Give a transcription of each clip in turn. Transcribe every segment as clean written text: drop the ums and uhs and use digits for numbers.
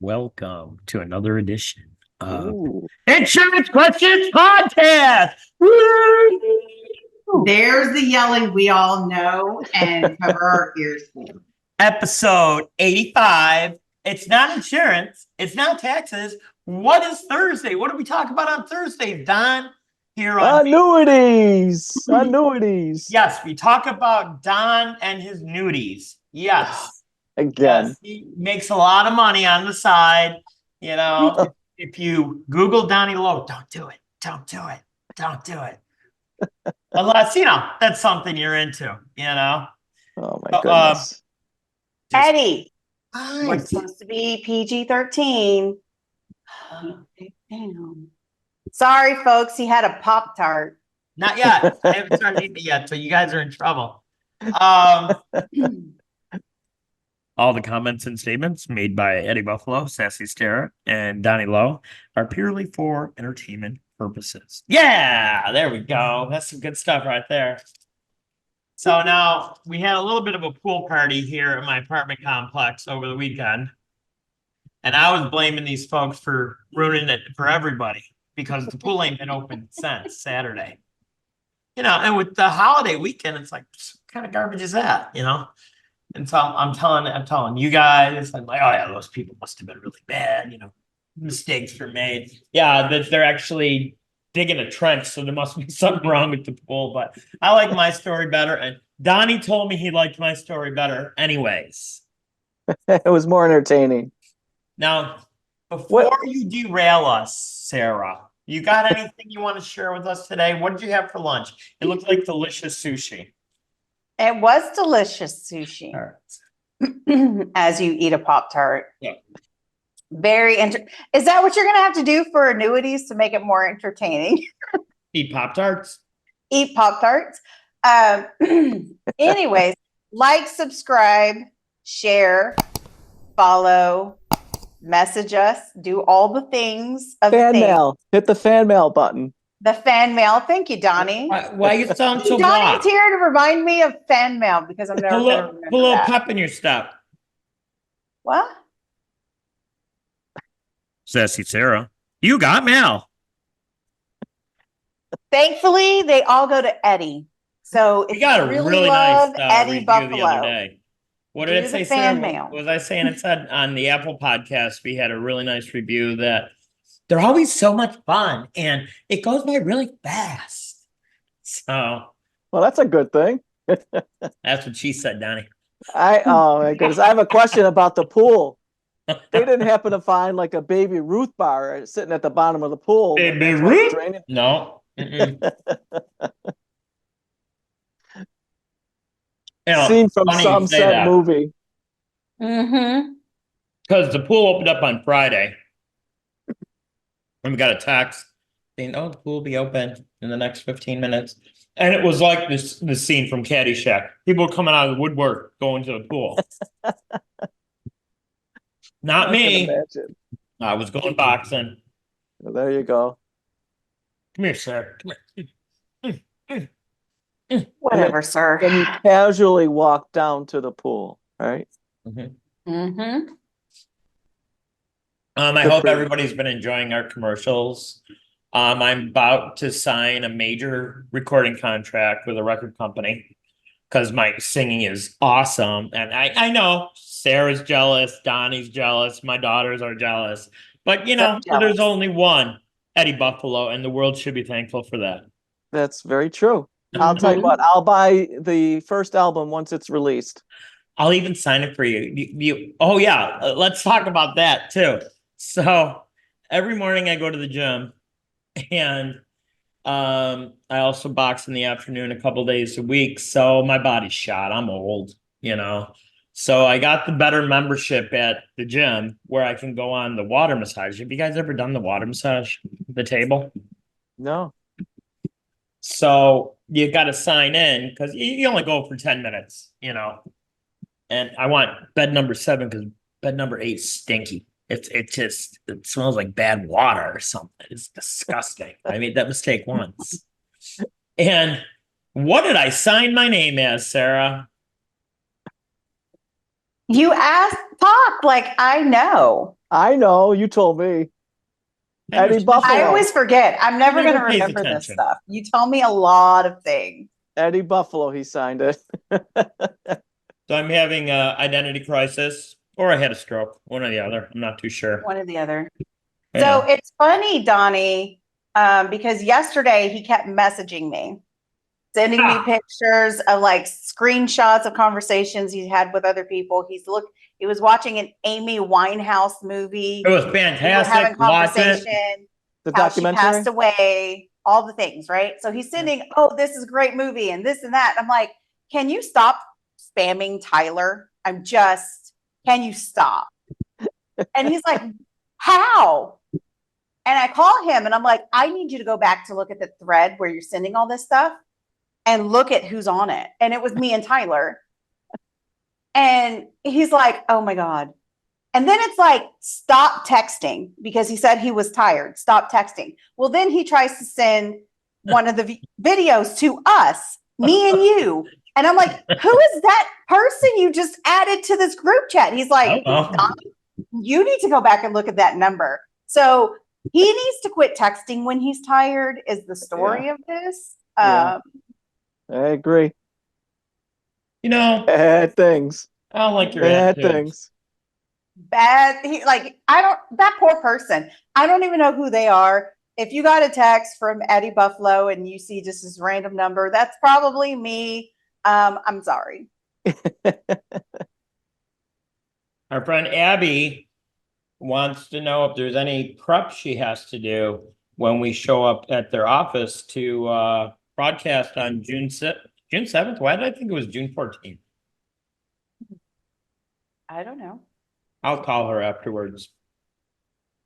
Welcome to another edition of Ooh. Insurance Questions Podcast. Woo! There's the yelling we all know and cover our ears for. Episode 85. It's not insurance. It's not taxes. What is Thursday? What do we talk about on Thursday, Don? Here on Annuities. Yes, we talk about Don and his nudies. Yes. Again. Yes, he makes a lot of money on the side. You know, if you Google Donnie Lowe, don't do it. Don't do it. Don't do it. Unless, that's something you're into, Oh my goodness. Eddie, Hi. we're supposed to be PG-13. Sorry, folks. He had a Pop-Tart. Not yet. I haven't started eating it yet, so you guys are in trouble. All the comments and statements made by Eddie Buffalo, Sassy Stara, and Donnie Lowe are purely for entertainment purposes. Yeah, there we go. That's some good stuff right there. So now we had a little bit of a pool party here at my apartment complex over the weekend. And I was blaming these folks for ruining it for everybody because the pool ain't been open since Saturday. And with the holiday weekend, it's like, what kind of garbage is that, And so I'm telling you guys, I'm like, oh yeah, those people must have been really bad, mistakes were made. Yeah, they're actually digging a trench, so there must be something wrong with the pool. But I like my story better, and Donnie told me he liked my story better anyways. It was more entertaining. Now, before you derail us, Sarah, you got anything you want to share with us today? What did you have for lunch? It looked like delicious sushi. It was delicious sushi. All right. As you eat a Pop-Tart. Yeah. Is that what you're going to have to do for annuities to make it more entertaining? Eat Pop-Tarts? Eat Pop-Tarts. Anyways, like, subscribe, share, follow, message us, do all the things. Fan mail. Hit the fan mail button. The fan mail. Thank you, Donnie. Why you sound so Donnie's here to remind me of fan mail because I'm never going to remember Put a little that. pep in your step. What? Sassy Sarah, you got mail. Thankfully, they all go to Eddie. So if We got you a really nice love Eddie review Buffalo, the other day. What did do it say, the fan Sarah? mail. What was I saying? It said on the Apple podcast, we had a really nice review that they're always so much fun and it goes by really fast. So, well, that's a good thing. That's what she said, Donnie. Oh my goodness. I have a question about the pool. They didn't happen to find like a Baby Ruth bar sitting at the bottom of the pool. Baby Ruth? No. Scene from some said movie. Mm-hmm. Because the pool opened up on Friday. And we got a text saying, oh, the pool will be open in the next 15 minutes. And it was like this scene from Caddyshack. People were coming out of the woodwork going to the pool. Not me. I was going boxing. Well, there you go. Come here, sir. Come here. Whatever, sir. And you casually walk down to the pool, right? Mm-hmm. Mm-hmm. I hope everybody's been enjoying our commercials. I'm about to sign a major recording contract with a record company because my singing is awesome. And I know Sarah's jealous, Donnie's jealous, my daughters are jealous. But, there's only one Eddie Buffalo, and the world should be thankful for that. That's very true. I'll tell you what, I'll buy the first album once it's released. I'll even sign it for you. Oh, yeah. Let's talk about that, too. So every morning I go to the gym and I also box in the afternoon a couple days a week. So my body's shot. I'm old, So I got the better membership at the gym where I can go on the water massage. Have you guys ever done the water massage at the table? No. So you got to sign in because you only go for 10 minutes, And I want bed number 7 because bed number 8's stinky. It smells like bad water or something. It's disgusting. I made that mistake once. And what did I sign my name as, Sarah? You asked, talk like I know. I know, you told me. Eddie Buffalo. I always forget. I'm never going to never pays remember this attention. stuff. You tell me a lot of things. Eddie Buffalo, he signed it. So I'm having a identity crisis, or I had a stroke, one or the other. I'm not too sure. One or the other. I So know. it's funny, Donnie, because yesterday he kept messaging me, sending me pictures of like screenshots of conversations he's had with other people. He was watching an Amy Winehouse movie. It was We were having fantastic. Watch it. conversation, The how she documentary. passed away, all the things, right? So he's sending, oh, this is a great movie and this and that. I'm like, can you stop spamming Tyler? Can you stop? And he's like, how? And I call him and I'm like, I need you to go back to look at the thread where you're sending all this stuff and look at who's on it. And it was me and Tyler. And he's like, oh my God. And then it's like, stop texting because he said he was tired. Stop texting. Well, then he tries to send one of the videos to us, me and you. And I'm like, who is that person you just added to this group chat? He's like, Donnie, you need to go back and look at that number. So he needs to quit texting when he's tired, is the story of this. Yeah. I agree. Bad things. I don't like your Bad attitude. things. That poor person. I don't even know who they are. If you got a text from Eddie Buffalo and you see just this random number, that's probably me. I'm sorry. Our friend Abby wants to know if there's any prep she has to do when we show up at their office to broadcast on June 7th. Why did I think it was June 14th? I don't know. I'll call her afterwards.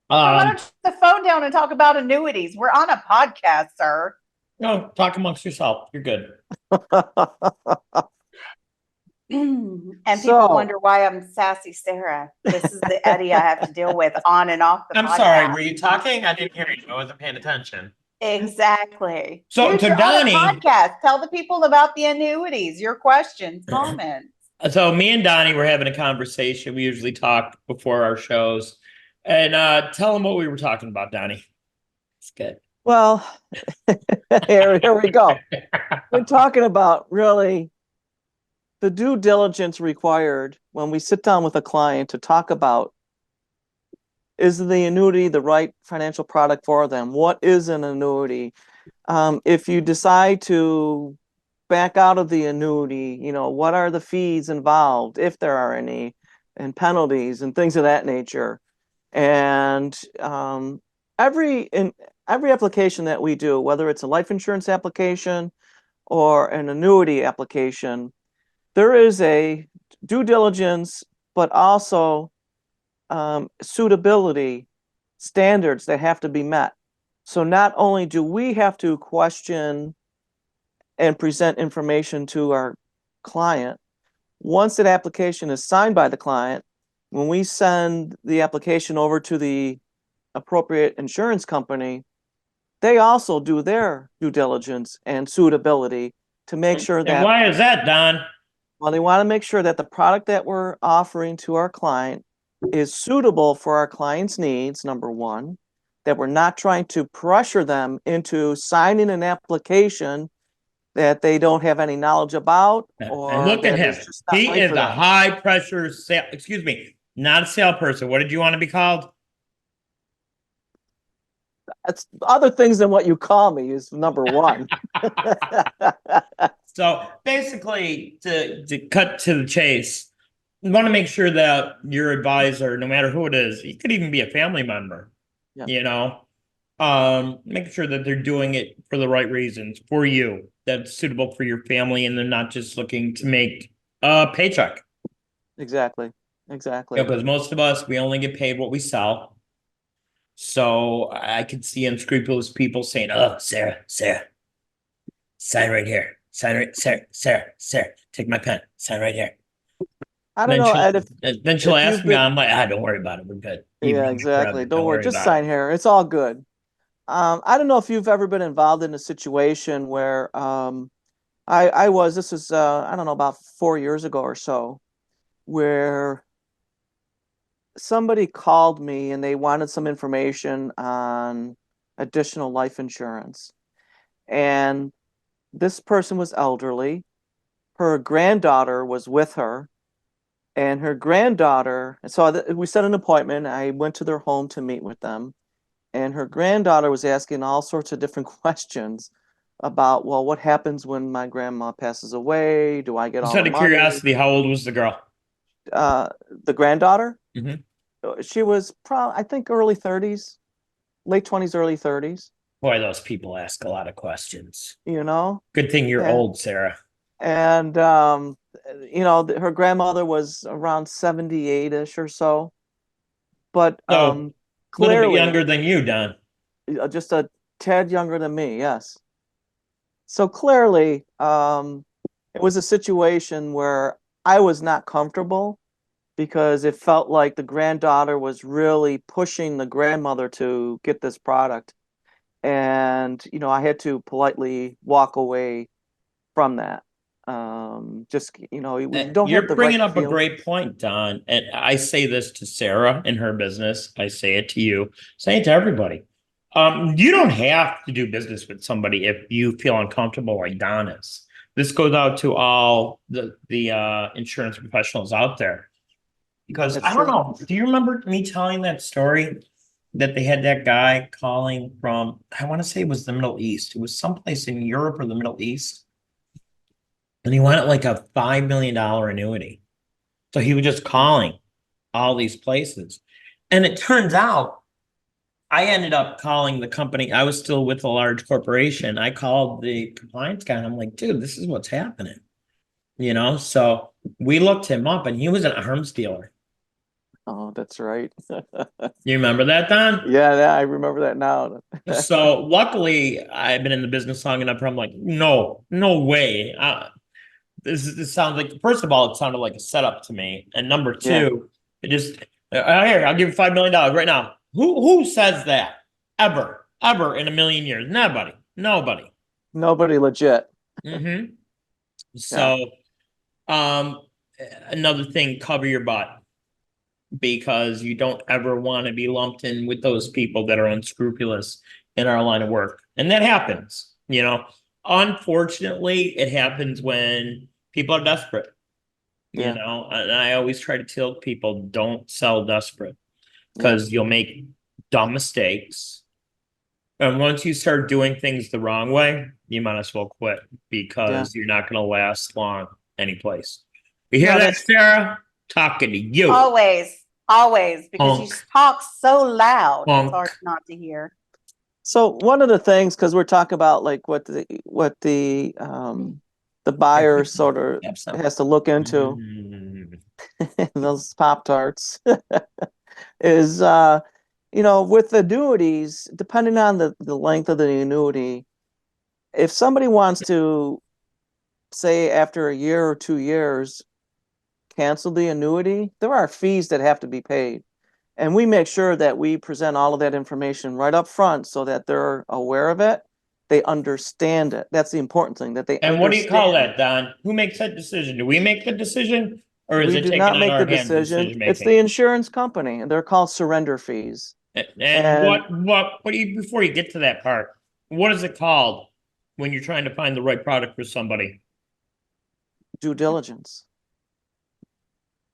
Why don't you put the phone down and talk about annuities? We're on a podcast, sir. No, talk amongst yourself. You're good. And people wonder why I'm sassy Sarah. This is the Eddie I have to deal with on and off the I'm podcast. sorry. Were you talking? I didn't hear you. I wasn't paying attention. Exactly. So Dude, you're on a podcast. Tell the people about the annuities, your questions, comments. So me and Donnie were having a conversation. We usually talk before our shows. And tell them what we were talking about, Donnie. It's good. Well, here we go. We're talking about really the due diligence required when we sit down with a client to talk about, is the annuity the right financial product for them? What is an annuity? If you decide to back out of the annuity, what are the fees involved, if there are any, and penalties and things of that nature. And every application that we do, whether it's a life insurance application or an annuity application, there is a due diligence, but also suitability standards that have to be met. So not only do we have to question and present information to our client, once that application is signed by the client, when we send the application over to the appropriate insurance company, they also do their due diligence and suitability to make sure that. And why is that, Don? Well, they want to make sure that the product that we're offering to our client is suitable for our client's needs, number one, that we're not trying to pressure them into signing an application that they don't have any knowledge about. And look at him. He is a high pressure sale. Excuse me, not a salesperson. What did you want to be called? It's other things than what you call me is number one. So basically, to cut to the chase, you want to make sure that your advisor, no matter who it is, it could even be a family member, make sure that they're doing it for the right reasons for you, that's suitable for your family, and they're not just looking to make a paycheck. Exactly. Because most of us, we only get paid what we sell. So I could see unscrupulous people saying, "Oh, Sarah, sign right here. Sign right, Sarah, take my pen. Sign right here." I don't know, Ed. Then she'll ask me, I'm like, don't worry about it. We're good. Yeah, exactly. Don't worry. Just sign here. It's all good. I don't know if you've ever been involved in a situation where I was, this is, I don't know, about 4 years ago or so. where somebody called me and they wanted some information on additional life insurance. And this person was elderly. Her granddaughter was with her. And her granddaughter, so we set an appointment. I went to their home to meet with them. And her granddaughter was asking all sorts of different questions about, well, what happens when my grandma passes away? Do I get all Just out the of money? curiosity, how old was the girl? The granddaughter, Mhm. she was probably, I think, early 30s, late 20s, early 30s, Boy, those people ask a lot of questions. you know? Good thing you're And, old, Sarah. and her grandmother was around 78-ish or so. But So a little bit clearly, younger than you, Don. just a tad younger than me, yes. So clearly, it was a situation where I was not comfortable because it felt like the granddaughter was really pushing the grandmother to get this product. And, I had to politely walk away from that. Just, we don't have You're the right bringing up a feeling. great point, Don. And I say this to Sarah in her business. I say it to you. Say it to everybody. You don't have to do business with somebody if you feel uncomfortable, like Don is. This goes out to all the insurance professionals out there. Because That's I don't true. know. Do you remember me telling that story that they had that guy calling from, I want to say it was the Middle East. It was someplace in Europe or the Middle East. And he wanted like a $5 million annuity. So he was just calling all these places. And it turns out I ended up calling the company. I was still with a large corporation. I called the compliance guy and I'm like, dude, this is what's happening. So we looked him up and he was an arms dealer. Oh, that's right. You remember that, Don? Yeah, I remember that now. So luckily, I've been in the business long enough where I'm like, no way. This sounds like, first of all, it sounded like a setup to me. And number Yeah. two, it just, here, I'll give you $5 million right now. Who says that? Ever in a million years? Nobody. Nobody legit. Hmm. Yeah. So, um, another thing, cover your butt because you don't ever want to be lumped in with those people that are unscrupulous in our line of work. And that happens. Unfortunately, it happens when people are desperate, Yeah. and I always try to tell people don't sell desperate Yeah. because you'll make dumb mistakes. And once you start doing things the wrong way, you might as well quit because you're not going to last long anyplace. You hear No, that, Sarah? Talking to you. Always, because you Honk. talk so loud. Honk. It's hard not to hear. So one of the things, because we're talking about like what the buyer sort of Have some. has to look into those Pop-Tarts is with annuities, depending on the length of the annuity, if somebody wants to say after a year or 2 years cancel the annuity, there are fees that have to be paid. And we make sure that we present all of that information right up front so that they're aware of it. They understand it. That's the important thing, that they And what do you call understand. that, Don? Who makes that decision? Do we make the decision or is We it do taken not out make of the our hands, decision. decision It's the making? insurance company, and they're called surrender fees. And And what do you, before you get to that part, what is it called when you're trying to find the right product for somebody? due diligence.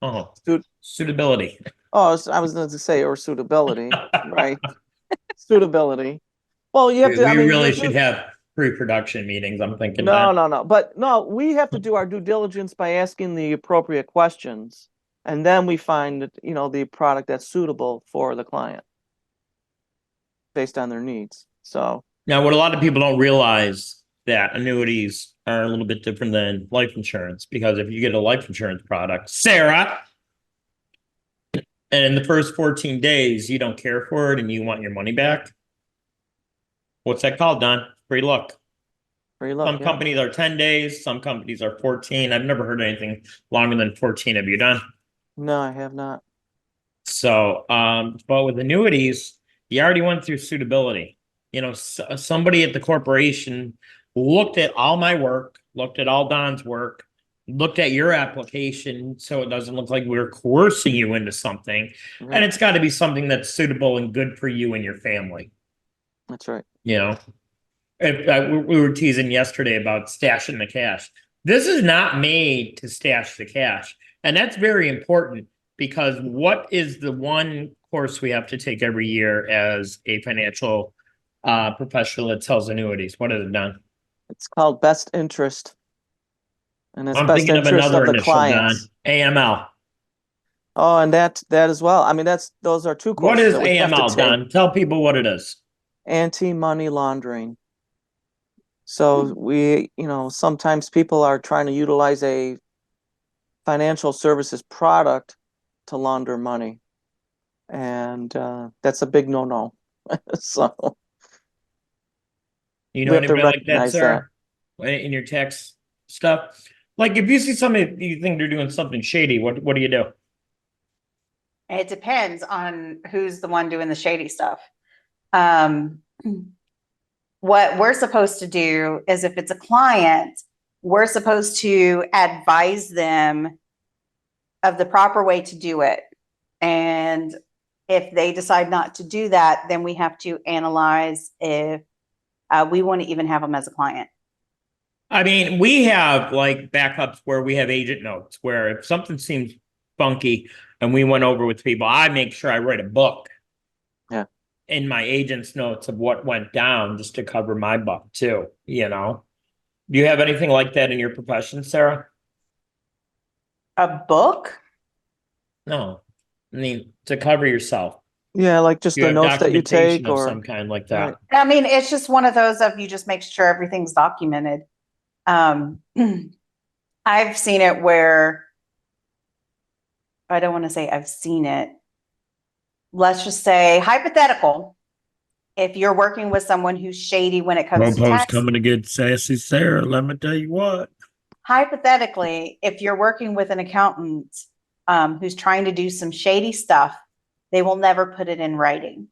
Oh, Suit- suitability. Oh, I was going to say, or suitability, right? Suitability. Well, you have to, I We mean, really should have pre-production meetings. I'm thinking that. no. But no, we have to do our due diligence by asking the appropriate questions. And then we find that, the product that's suitable for the client based on their needs. So, Now, what a lot of people don't realize that annuities are a little bit different than life insurance because if you get a life insurance product, Sarah, and in the first 14 days you don't care for it and you want your money back, what's that called, Don? Free look. free look, Some yeah. companies are 10 days, some companies are 14. I've never heard anything longer than 14. Have you done? No, I have not. So, but with annuities, you already went through suitability. Somebody at the corporation looked at all my work, looked at all Don's work, looked at your application so it doesn't look like we're coercing you into something. Right. And it's got to be something that's suitable and good for you and your family. That's right. You know, if we were teasing yesterday about stashing the cash. This is not made to stash the cash. And that's very important because what is the one course we have to take every year as a financial professional that sells annuities? What is it, Don? It's called best interest. And it's I'm best thinking of interest another of the initial, Don. clients. AML. Oh, and that as well. I mean, those are two What courses is that we have to AML, take. Don? Tell people what it is. Anti-money laundering. So sometimes people are trying to utilize a financial services product to launder money. And that's a big no-no. So You we know have to anybody like that, recognize Sarah? In your tax stuff? Like if you see somebody you think they're doing something shady, what do you do? It depends on who's the one doing the shady stuff. What we're supposed to do is if it's a client, we're supposed to advise them of the proper way to do it. And if they decide not to do that, then we have to analyze if we want to even have them as a client. I mean, we have like backups where we have agent notes where if something seems funky and we went over with people, I make sure I write a book. Yeah. In my agent's notes of what went down just to cover my butt too, you know? Do you have anything like that in your profession, Sarah? A book? No. I mean, to cover yourself. Yeah, like just You the have notes that you documentation take of or some kind like that. right. I mean, it's just one of those of you just make sure everything's documented. I've seen it where I don't want to say I've seen it. Let's just say hypothetical. If you're working with someone who's shady when it comes to tax, coming to get sassy Sarah. Let me tell you what. hypothetically, if you're working with an accountant who's trying to do some shady stuff, they will never put it in writing.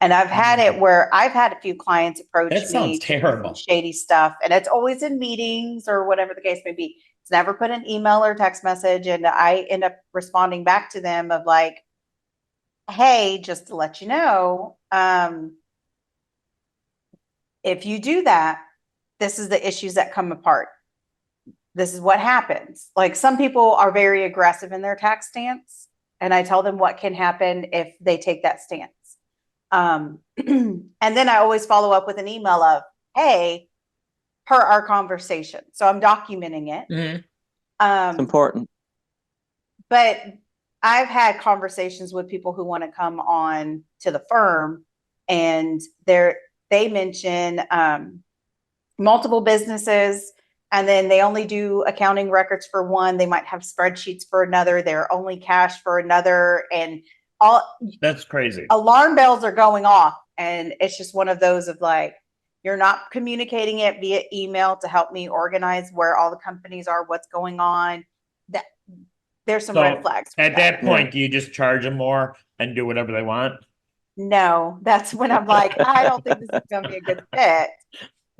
And I've had it where I've had a few clients approach That me sounds to do some terrible. shady stuff, and it's always in meetings or whatever the case may be. It's never put an email or text message, and I end up responding back to them of like, "Hey, just to let you know, if you do that, this is the issues that come apart. This is what happens." Like some people are very aggressive in their tax stance, and I tell them what can happen if they take that stance. And then I always follow up with an email of, "Hey, per our conversation." So I'm documenting it. It's important. But I've had conversations with people who want to come on to the firm, and they mention multiple businesses, and then they only do accounting records for one. They might have spreadsheets for another. They're only cash for another, and all That's crazy. alarm bells are going off. And it's just one of those of like, you're not communicating it via email to help me organize where all the companies are, what's going on. That there's some red flags. At that point, do you just charge them more and do whatever they want? No, that's when I'm like, I don't think this is going to be a good fit.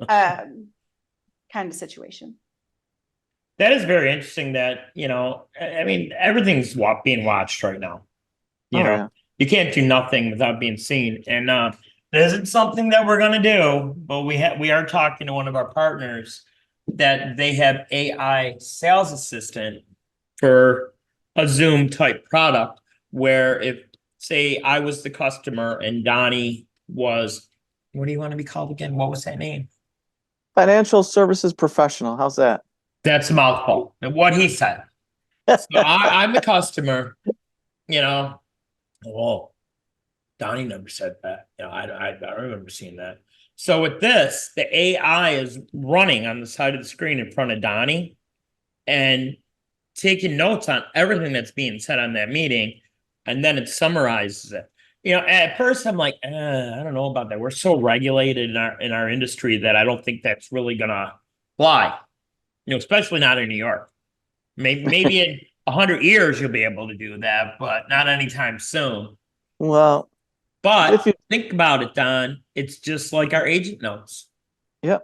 Kind of situation. That is very interesting that, I mean, everything's being watched right now. You can't do nothing without being seen. And it isn't something that we're going to do, but we are talking to one of our partners that they have AI sales assistant for a Zoom type product where if, say, I was the customer and Donnie was, what do you want to be called again? What was that name? Financial services professional. How's that? That's a mouthful. And what he said. So I'm the customer, Oh, Donnie never said that. I remember seeing that. So with this, the AI is running on the side of the screen in front of Donnie and taking notes on everything that's being said on that meeting, and then it summarizes it. At first I'm like, I don't know about that. We're so regulated in our industry that I don't think that's really gonna fly. Especially not in New York. Maybe in 100 years you'll be able to do that, but not anytime soon. Well, but think about it, Don. It's just like our agent notes. Yep.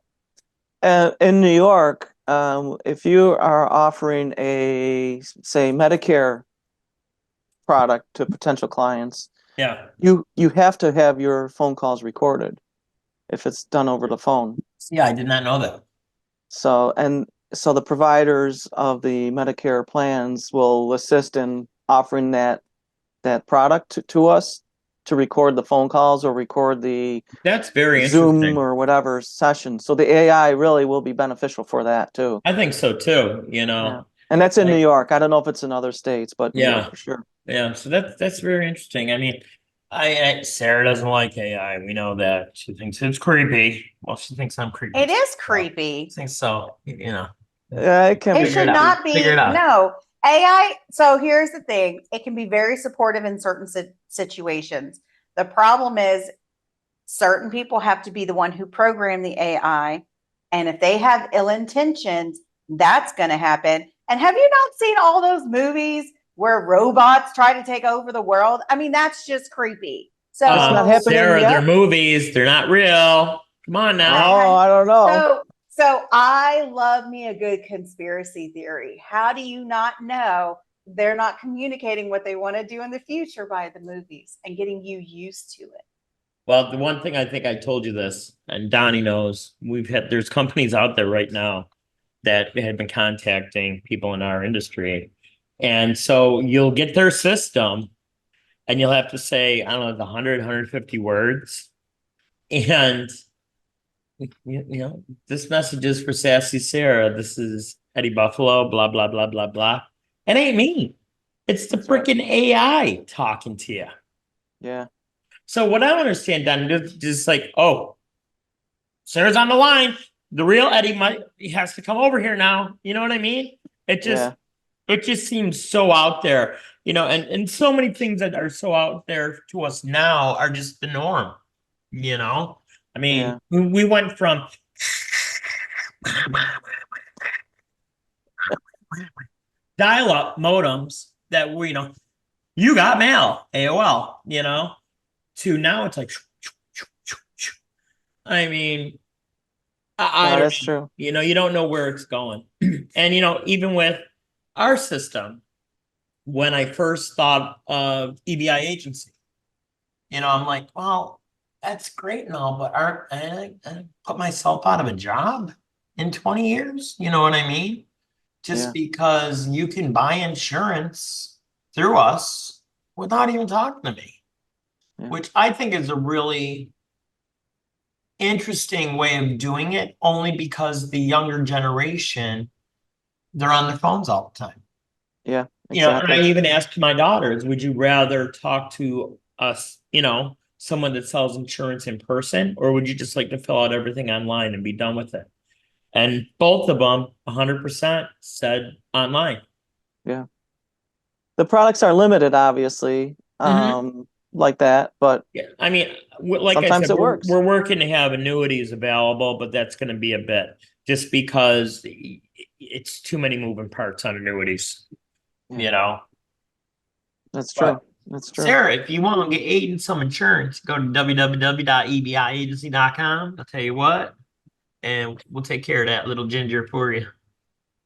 In New York, if you are offering a, say, Medicare product to potential clients, Yeah. you have to have your phone calls recorded if it's done over the phone. Yeah, I did not know that. So the providers of the Medicare plans will assist in offering that product to us to record the phone calls or record the That's very Zoom interesting. or whatever session. So the AI really will be beneficial for that too. I think so too, Yeah. And that's in Like- New York. I don't know if it's in other states, but New Yeah. York for sure. Yeah, so that's very interesting. I mean, Sarah doesn't like AI. We know that. She thinks it's creepy. Well, she thinks I'm creepy. It is So, creepy. I think so, It can It be should it out. not be. Figure it out. No. AI. So here's the thing. It can be very supportive in certain situations. The problem is certain people have to be the one who program the AI. And if they have ill intentions, that's going to happen. And have you not seen all those movies where robots try to take over the world? I mean, that's just creepy. So It's not happening Sarah, yet? they're movies. They're not real. Come on now. Oh, I don't know. So I love me a good conspiracy theory. How do you not know they're not communicating what they want to do in the future by the movies and getting you used to it? Well, the one thing I think I told you this, and Donnie knows, there's companies out there right now that had been contacting people in our industry. And so you'll get their system and you'll have to say, I don't know, 100, 150 words. And, this message is for Sassy Sarah. This is Eddie Buffalo, blah, blah, blah, blah, blah. It ain't me. It's the freaking AI talking to you. Yeah. So what I don't understand, Don, just like, oh, Sarah's on the line. The real Eddie he has to come over here now. You know what I mean? It just seems so out there, and so many things that are so out there to us now are just the norm. I mean, we went from dial-up modems that were, you got mail, AOL, to now it's like, I mean, I don't that's know. true. You don't know where it's going. And, even with our system, when I first thought of EBI agency, I'm like, well, that's great and all, but I put myself out of a job in 20 years? You know what I mean? Just because you can buy insurance through us without even talking to me, which I think is a really interesting way of doing it, only because the younger generation, they're on their phones all the time. Yeah, exactly. And I even asked my daughters, would you rather talk to us, someone that sells insurance in person, or would you just like to fill out everything online and be done with it? And both of them 100% said online. Yeah. The products are limited, obviously, like that, but yeah, I mean, like sometimes I said, it works. We're working to have annuities available, but that's going to be a bit just because it's too many moving parts on annuities. That's true. That's true. Sarah, if you want to get aid in some insurance, go to www.ebiagency.com. I'll tell you what, and we'll take care of that little ginger for you.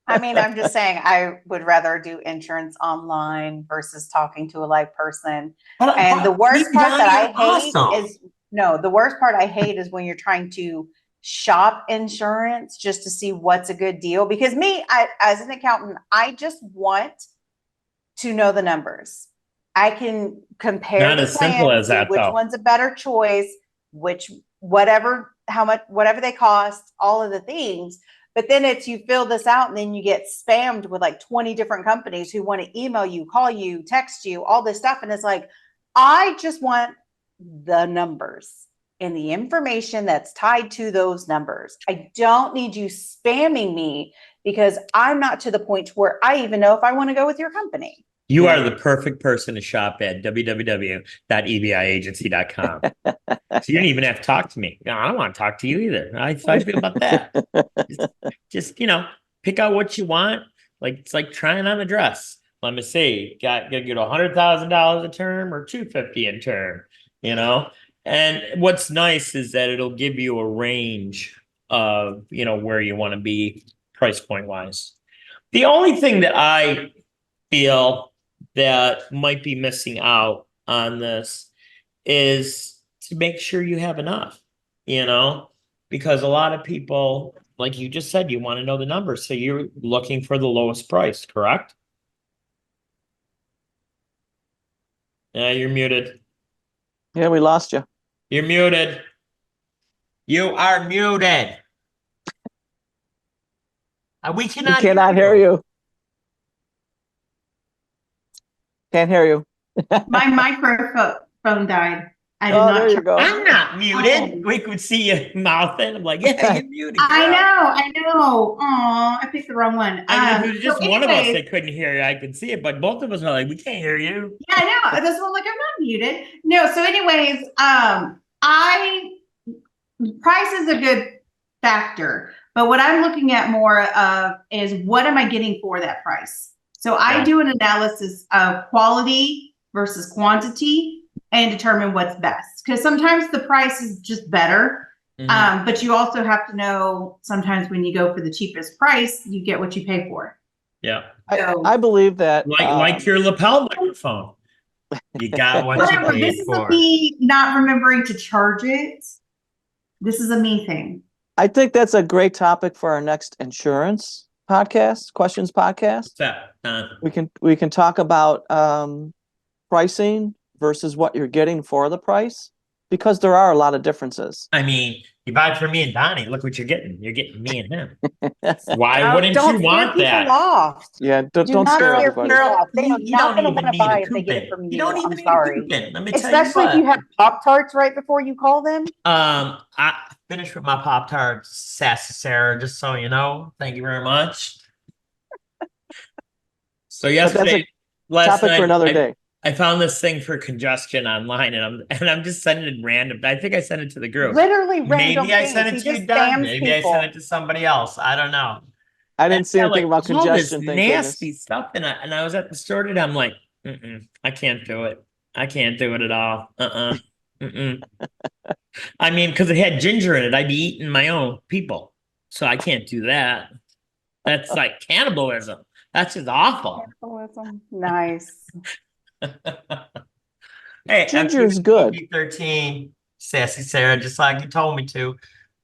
I mean, I'm just saying I would rather do insurance online versus talking to a live person. And the worst part that I hate is the worst part I hate is when you're trying to shop insurance just to see what's a good deal. Because as an accountant, I just want to know the numbers. I can compare Not the as simple plans, as that, which though. one's a better choice, whatever they cost, all of the things. But then you fill this out and then you get spammed with like 20 different companies who want to email you, call you, text you, all this stuff. And it's like, I just want the numbers and the information that's tied to those numbers. I don't need you spamming me because I'm not to the point where I even know if I want to go with your company. You are the perfect person to shop at www.ebiagency.com. So you don't even have to talk to me. No, I don't want to talk to you either. I feel about that. just pick out what you want. Like it's like trying on a dress. Let me see. Got to get $100,000 a term or $250 a term. And what's nice is that it'll give you a range of where you want to be price point wise. The only thing that I feel that might be missing out on this is to make sure you have enough, because a lot of people, like you just said, you want to know the numbers. So you're looking for the lowest price, correct? Yeah, you're muted. Yeah, we lost you. You're muted. You are muted. We We cannot cannot hear you. Can't hear you. My microphone died. I did Oh, not there you turn. go. I'm not muted. Oh. We could see you mouthing. I'm like, yeah, you're muted. I girl. know. Oh, I picked the wrong one. I mean, if it was just So one of us anyways, that couldn't hear you, I could see it, but both of us are like, we can't hear you. yeah, I know. That's what I'm like, I'm not muted. No, so anyways, price is a good factor, but what I'm looking at more of is what am I getting for that price? So I Yeah. do an analysis of quality versus quantity and determine what's best. Because sometimes the price is just better. Mhm. But you also have to know sometimes when you go for the cheapest price, you get what you pay for. Yeah. I believe that Like your lapel microphone. You got what you Whatever. This paid is for. me not remembering to charge it. This is a me thing. I think that's a great topic for our next insurance podcast, questions podcast. We can talk about pricing versus what you're getting for the price, because there are a lot of differences. I mean, you buy it for me and Donnie. Look what you're getting. You're getting me and him. Why Oh, wouldn't don't you scare want people that? off. Yeah, Do don't not scare scare everybody. people off. They are You not don't going to even want to need a buy if they get it coupon. from You you. don't even I'm need a sorry. coupon. Let me tell Especially you if you what. have Pop-Tarts right before you call them. I finished with my Pop-Tarts, Sassy Sarah, just so you know. Thank you very much. So But that's a last topic for night, another day. I found this thing for congestion online, and I'm just sending it random. I think I sent it to the group. Literally random Maybe I things. sent it He to you, just Don. spams Maybe I people. sent it to somebody else. I don't know. I didn't see anything about all this congestion, thank goodness. nasty stuff, and I was at the store today. I'm like, I can't do it. I can't do it at all. I mean, because it had ginger in it, I'd be eating my own people, so I can't do that. That's like cannibalism. That's just awful. Nice. Hey, Ginger's good. PG-13, Sassy Sarah, just like you told me to.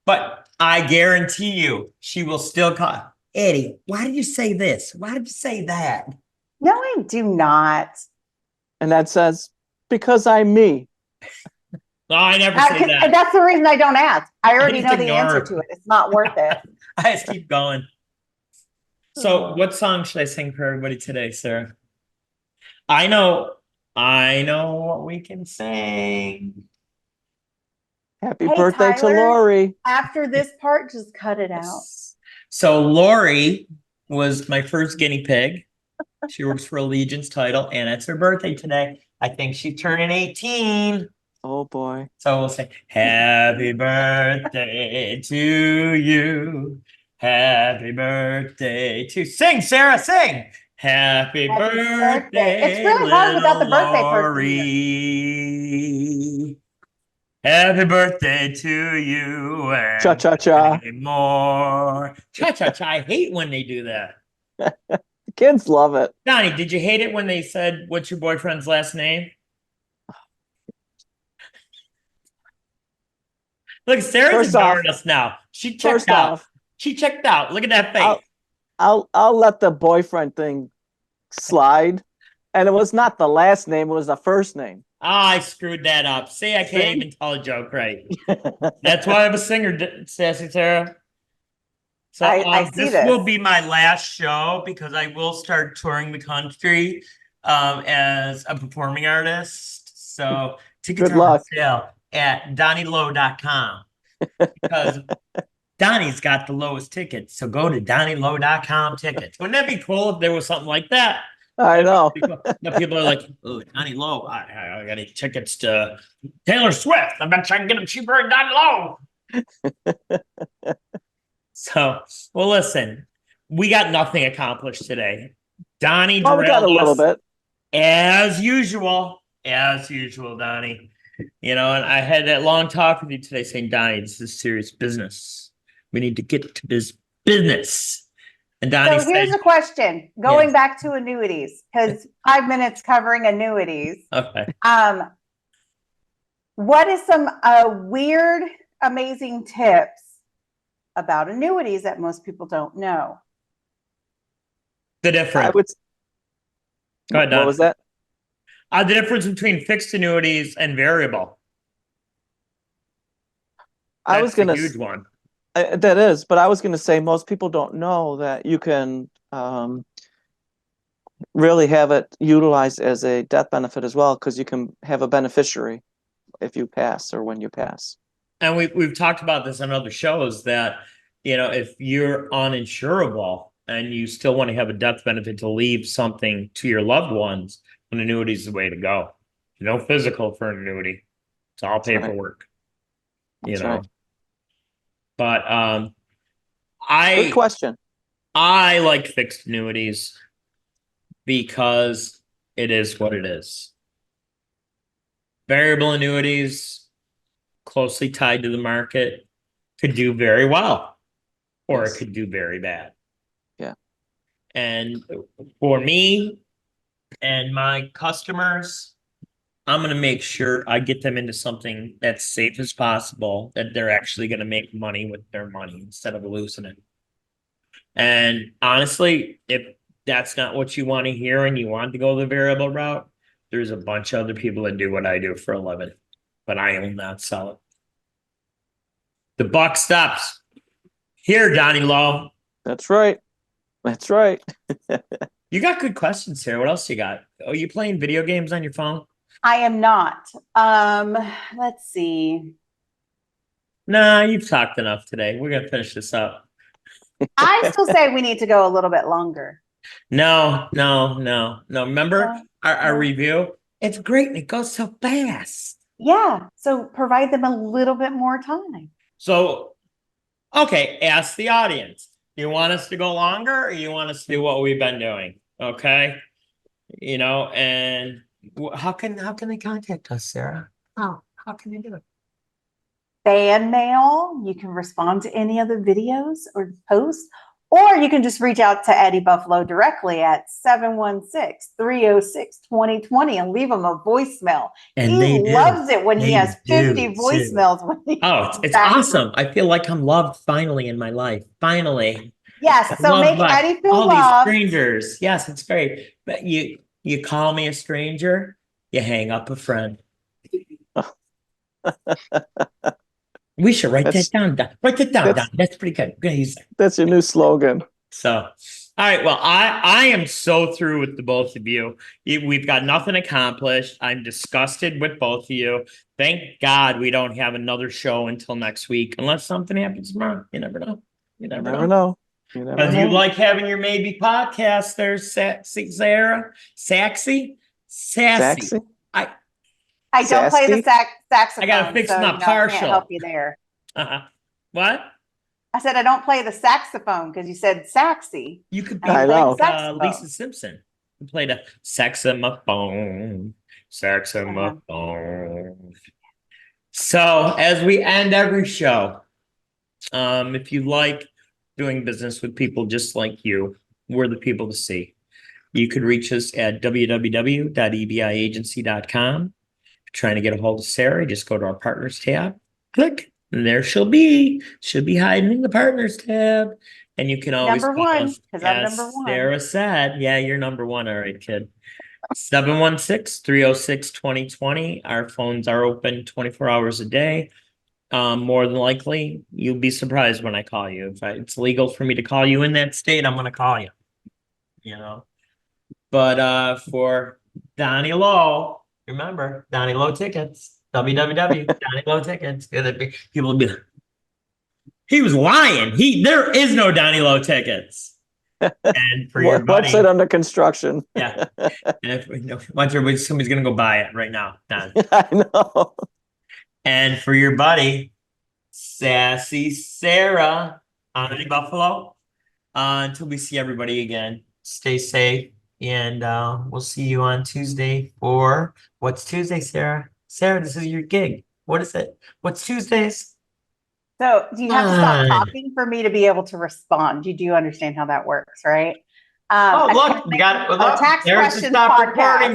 But I guarantee you, she will still call. Eddie, why did you say this? Why did you say that? No, I do not. And that says, because I'm me. No, I never say that. That's the reason I don't ask. I already just know the ignore answer her. to it. It's not worth it. I just keep going. So, what song should I sing for everybody today, Sarah? I know what we can sing. Happy Hey, birthday to Tyler. Lori. After this part, just cut it out. So Lori was my first guinea pig. She works for Allegiance Title, and it's her birthday today. I think she's turning 18. Oh boy. So we'll say, happy birthday to you. Happy birthday to sing, Sarah, sing. Happy birthday. It's really hard without the birthday person Lori. Happy birthday to you. And Cha-cha-cha. many more. Cha-cha-cha. I hate when they do that. The kids love it. Donnie, did you hate it when they said, what's your boyfriend's last name? Look, Sarah's ignoring us now. She checked out. She checked out. Look at that face. I'll let the boyfriend thing slide. And it was not the last name, it was the first name. I screwed that up. See, I can't even tell a joke right. That's why I'm a singer, Sassy Sarah. So I see this will be my last show because I will start touring the country as a performing artist. So tickets are on sale at DonnieLow.com because Donnie's got the lowest tickets. So go to DonnieLow.com tickets. Wouldn't that be cool if there was something like that? I know. Now people are like, oh, Donnie Low. I got any tickets to Taylor Swift. I bet I can get them cheaper at Donnie Low. So, well, listen, we got nothing accomplished today. Donnie we got a little bit. As usual, Donnie. And I had that long talk with you today saying, Donnie, this is serious business. We need to get to this business. And Donnie So here's said, a question, going Yes. back to annuities, because 5 minutes covering annuities. okay. What is some weird, amazing tips about annuities that most people don't know? The I difference. would. Go ahead, What Don. was that? The difference between fixed annuities and variable. I was That's the gonna. huge one. That is, but I was gonna say most people don't know that you can really have it utilized as a death benefit as well, because you can have a beneficiary if you pass or when you pass. And we've talked about this on other shows that, if you're uninsurable and you still want to have a death benefit to leave something to your loved ones, an annuity is the way to go. No physical for an annuity. It's all That's right. paperwork. That's right. But Good I question. I like fixed annuities because it is what it is. Variable annuities, closely tied to the market, could do very well, or Yes. it could do very bad. Yeah. And for me and my customers, I'm going to make sure I get them into something that's safe as possible, that they're actually going to make money with their money instead of losing it. And honestly, if that's not what you want to hear and you want to go the variable route, there's a bunch of other people that do what I do for a living, but I will not sell it. The buck stops here, Donnie Lowe. That's right. That's right. You got good questions here. What else you got? Oh, you playing video games on your phone? I am not. Let's see. Nah, you've talked enough today. We're gonna finish this up. I still say we need to go a little bit longer. No. Remember No, our no. review? It's great and it goes so fast. Yeah. So provide them a little bit more time. So, okay, ask the audience. You want us to go longer or you want us to do what we've been doing? Okay. And how can they contact us, Sarah? How can they do it? Fan mail. You can respond to any of the videos or posts, or you can just reach out to Eddie Buffalo directly at 716-306-2020 and leave him a voicemail. And he they do. loves it when he They has 50 do, too. voicemails. When he Oh, it's awesome. I feel like I'm loved finally in my life. Finally. Yes. So Loved make by Eddie feel all loved. these strangers. Yes, it's great. But you call me a stranger, you hang up a friend. We should write that down. Write that down, Don. That's pretty good. Good. That's your new slogan. So, all right. Well, I am so through with the both of you. We've got nothing accomplished. I'm disgusted with both of you. Thank God we don't have another show until next week, unless something happens tomorrow. You never know. You never know. You never Because know. you like having your maybe podcast there, Sarah. Sassy. Saxy? I don't play the saxophone. I gotta fix so, my I partial. can't help you there. What? I said I don't play the saxophone because you said saxy. You could be I know. like Lisa Simpson. You played a saxophone. So as we end every show, if you like doing business with people just like you, we're the people to see. You could reach us at www.ebiagency.com. Trying to get a hold of Sarah, just go to our partners tab, click, and there she'll be hiding in the partners tab. And you can always Number call one, us, because I'm as number one. Sarah said. Yeah, you're number one. All right, kid. 716-306-2020. Our phones are open 24 hours a day. More than likely, you'll be surprised when I call you. If it's legal for me to call you in that state, I'm going to call you. But for Donnie Lowe, remember, Donnie Lowe tickets, www.DonnieLowe tickets. People will be like, he was lying. There is no Donnie Lowe tickets. And for your buddy, website under construction. Yeah. And somebody's gonna go buy it right now. Don. I know. And for your buddy, Sassy Sarah, Eddie Buffalo. Until we see everybody again, stay safe. And we'll see you on Tuesday for what's Tuesday, Sarah? Sarah, this is your gig. What is it? What's Tuesdays? So do you have to stop talking for me to be able to respond? You do understand how that works, right? Oh, I look, think we got a tax there's the questions stop podcast. recording